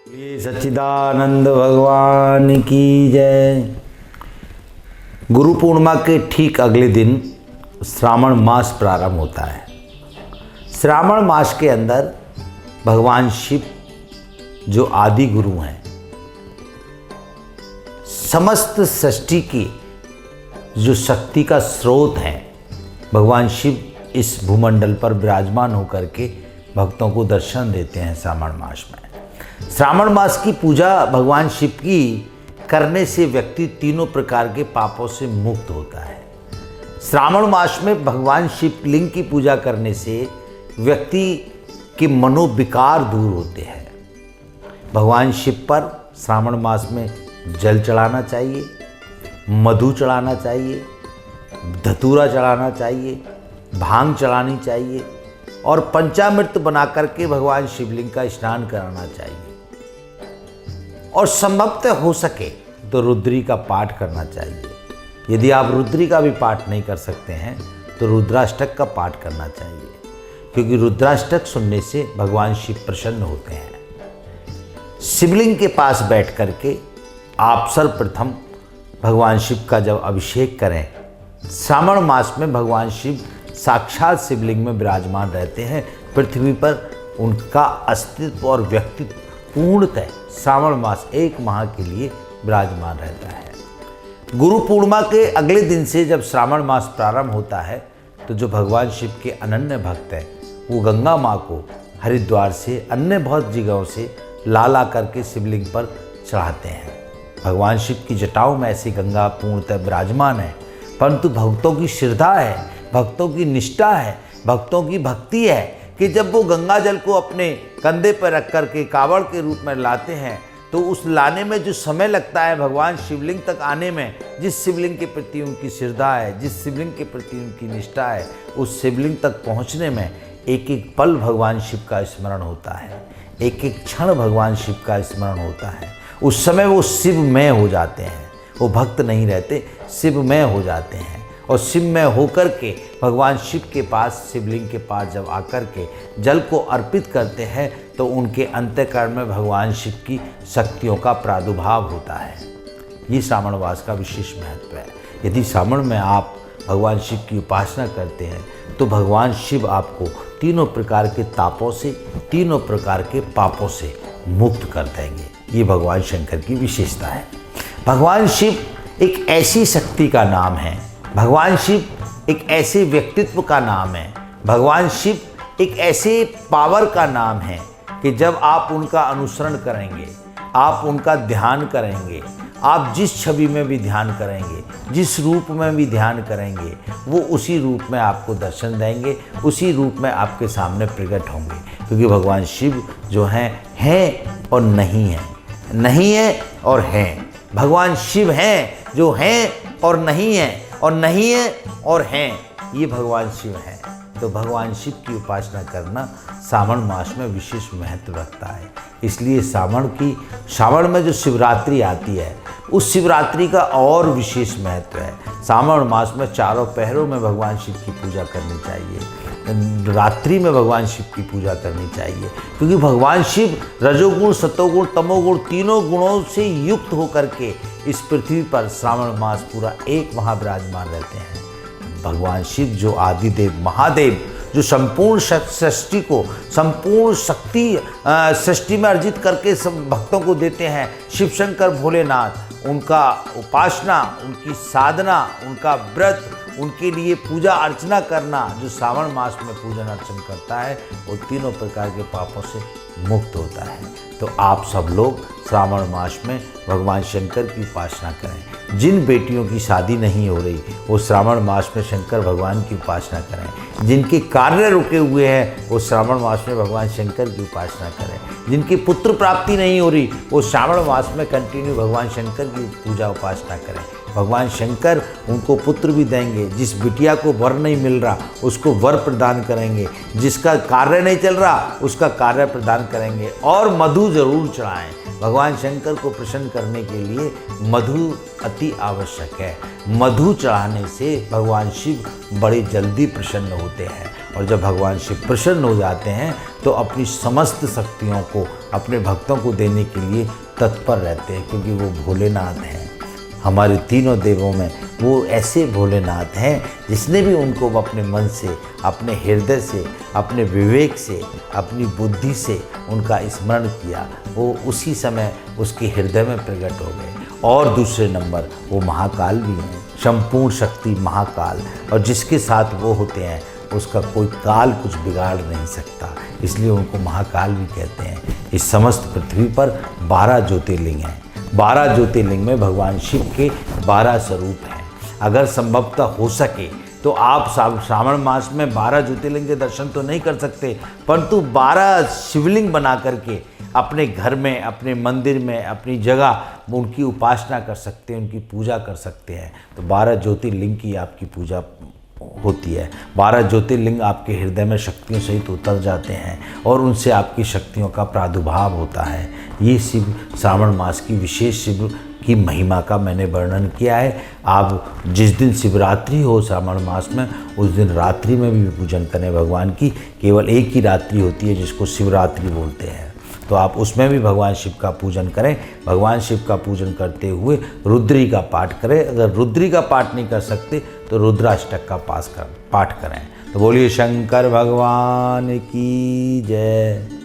ये सच्चिदानंद भगवान की जय। गुरु पूर्णिमा के ठीक अगले दिन श्रावण मास प्रारंभ होता है। श्रावण मास के अंदर भगवान शिव जो आदि गुरु हैं, समस्त सृष्टि की जो शक्ति का स्रोत हैं, भगवान शिव इस भूमंडल पर विराजमान होकर के भक्तों को दर्शन देते हैं। श्रावण मास में श्रावण मास की पूजा भगवान शिव की करने से व्यक्ति तीनों प्रकार के पापों से मुक्त होता है। श्रावण मास में भगवान शिवलिंग की पूजा करने से व्यक्ति के मनोविकार दूर होते हैं। भगवान शिव पर श्रावण मास में जल चढ़ाना चाहिए, मधु चढ़ाना चाहिए, धतूरा चढ़ाना चाहिए, भांग चढ़ानी चाहिए और पंचामृत बना करके भगवान शिवलिंग का स्नान कराना चाहिए। और संभवतः हो सके तो रुद्री का पाठ करना चाहिए। यदि आप रुद्री का भी पाठ नहीं कर सकते हैं तो रुद्राष्टक का पाठ करना चाहिए, क्योंकि रुद्राष्टक सुनने से भगवान शिव प्रसन्न होते हैं। शिवलिंग के पास बैठ करके आप सर्वप्रथम भगवान शिव का जब अभिषेक करें, श्रावण मास में भगवान शिव साक्षात शिवलिंग में विराजमान रहते हैं। पृथ्वी पर उनका अस्तित्व और व्यक्तित्व पूर्णतः श्रावण मास एक माह के लिए विराजमान रहता है। गुरु पूर्णिमा के अगले दिन से जब श्रावण मास प्रारंभ होता है तो जो भगवान शिव के अनन्य भक्त हैं वो गंगा माँ को हरिद्वार से अन्य बहुत जगहों से ला करके शिवलिंग पर चढ़ाते हैं। भगवान शिव की जटाओं में ऐसी गंगा पूर्णतः विराजमान है, परंतु भक्तों की श्रद्धा है, भक्तों की निष्ठा है, भक्तों की भक्ति है कि जब वो गंगा जल को अपने कंधे पर रख कर के कावड़ के रूप में लाते हैं तो उस लाने में जो समय लगता है भगवान शिवलिंग तक आने में, जिस शिवलिंग के प्रति उनकी श्रद्धा है, जिस शिवलिंग के प्रति उनकी निष्ठा है, उस शिवलिंग तक पहुंचने में एक एक पल भगवान शिव का स्मरण होता है, एक एक क्षण भगवान शिव का स्मरण होता है। उस समय वो शिवमय हो जाते हैं, वो भक्त नहीं रहते, शिवमय हो जाते हैं। और शिवमय होकर के भगवान शिव के पास, शिवलिंग के पास जब आकर के जल को अर्पित करते हैं तो उनके अंतःकरण में भगवान शिव की शक्तियों का प्रादुर्भाव होता है। ये श्रावण मास का विशेष महत्व है। यदि श्रावण में आप भगवान शिव की उपासना करते हैं तो भगवान शिव आपको तीनों प्रकार के तापों से, तीनों प्रकार के पापों से मुक्त कर देंगे। ये भगवान शंकर की विशेषता है। भगवान शिव एक ऐसी शक्ति का नाम है, भगवान शिव एक ऐसे व्यक्तित्व का नाम है, भगवान शिव एक ऐसे पावर का नाम है कि जब आप उनका अनुसरण करेंगे, आप उनका ध्यान करेंगे, आप जिस छवि में भी ध्यान करेंगे, जिस रूप में भी ध्यान करेंगे, वो उसी रूप में आपको दर्शन देंगे, उसी रूप में आपके सामने प्रकट होंगे। क्योंकि भगवान शिव जो हैं और नहीं हैं, नहीं है और हैं। भगवान शिव हैं जो हैं और नहीं हैं, और नहीं है और हैं, ये भगवान शिव हैं। तो भगवान शिव की उपासना करना श्रावण मास में विशेष महत्व रखता है। इसलिए श्रावण में जो शिवरात्रि आती है उस शिवरात्रि का और विशेष महत्व है। श्रावण मास में चारों पहरों में भगवान शिव की पूजा करनी चाहिए, रात्रि में भगवान शिव की पूजा करनी चाहिए, क्योंकि भगवान शिव रजोगुण, सतोगुण, तमोगुण तीनों गुणों से युक्त होकर के इस पृथ्वी पर श्रावण मास पूरा एक माह विराजमान रहते हैं। भगवान शिव जो आदिदेव महादेव, जो संपूर्ण सृष्टि को, संपूर्ण शक्ति सृष्टि में अर्जित करके सब भक्तों को देते हैं, शिव शंकर भोलेनाथ, उनका उपासना, उनकी साधना, उनका व्रत, उनके लिए पूजा अर्चना करना, जो श्रावण मास में पूजन अर्चन करता है वो तीनों प्रकार के पापों से मुक्त होता है। तो आप सब लोग श्रावण मास में भगवान शंकर की उपासना करें। जिन बेटियों की शादी नहीं हो रही वो श्रावण मास में शंकर भगवान की उपासना करें। जिनके कार्य रुके हुए हैं वो श्रावण मास में भगवान शंकर की उपासना करें। जिनकी पुत्र प्राप्ति नहीं हो रही वो श्रावण मास में कंटिन्यू भगवान शंकर की पूजा उपासना करें। भगवान शंकर उनको पुत्र भी देंगे। जिस बिटिया को वर नहीं मिल रहा उसको वर प्रदान करेंगे, जिसका कार्य नहीं चल रहा उसका कार्य प्रदान करेंगे। और मधु जरूर चढ़ाएं। भगवान शंकर को प्रसन्न करने के लिए मधु अति आवश्यक है। मधु चढ़ाने से भगवान शिव बड़े जल्दी प्रसन्न होते हैं और जब भगवान शिव प्रसन्न हो जाते हैं तो अपनी समस्त शक्तियों को अपने भक्तों को देने के लिए तत्पर रहते हैं, क्योंकि वो भोलेनाथ हैं। हमारे तीनों देवों में वो ऐसे भोलेनाथ हैं जिसने भी उनको अपने मन से, अपने हृदय से, अपने विवेक से, अपनी बुद्धि से उनका स्मरण किया, वो उसी समय उसके हृदय में प्रकट हो गए। और दूसरे नंबर वो महाकाल भी हैं, संपूर्ण शक्ति महाकाल, और जिसके साथ वो होते हैं उसका कोई काल कुछ बिगाड़ नहीं सकता, इसलिए उनको महाकाल भी कहते हैं। इस समस्त पृथ्वी पर 12 ज्योतिर्लिंग हैं। 12 ज्योतिर्लिंग में भगवान शिव के 12 स्वरूप हैं। अगर संभवतः हो सके तो आप श्रावण मास में 12 ज्योतिर्लिंग के दर्शन तो नहीं कर सकते, परंतु 12 शिवलिंग बना करके अपने घर में, अपने मंदिर में, अपनी जगह उनकी उपासना कर सकते हैं, उनकी पूजा कर सकते हैं। तो 12 ज्योतिर्लिंग की आपकी पूजा होती है। 12 ज्योतिर्लिंग आपके हृदय में शक्तियों सहित उतर जाते हैं और उनसे आपकी शक्तियों का प्रादुर्भाव होता है। ये शिव श्रावण मास की विशेष शिव की महिमा का मैंने वर्णन किया है। आप जिस दिन शिवरात्रि हो श्रावण मास में, उस दिन रात्रि में भी पूजन करें भगवान की। केवल एक ही रात्रि होती है जिसको शिवरात्रि बोलते हैं, तो आप उसमें भी भगवान शिव का पूजन करें। भगवान शिव का पूजन करते हुए रुद्री का पाठ करें। अगर रुद्री का पाठ नहीं कर सकते तो रुद्राष्टक का पाठ करें। तो बोलिए शंकर भगवान की जय।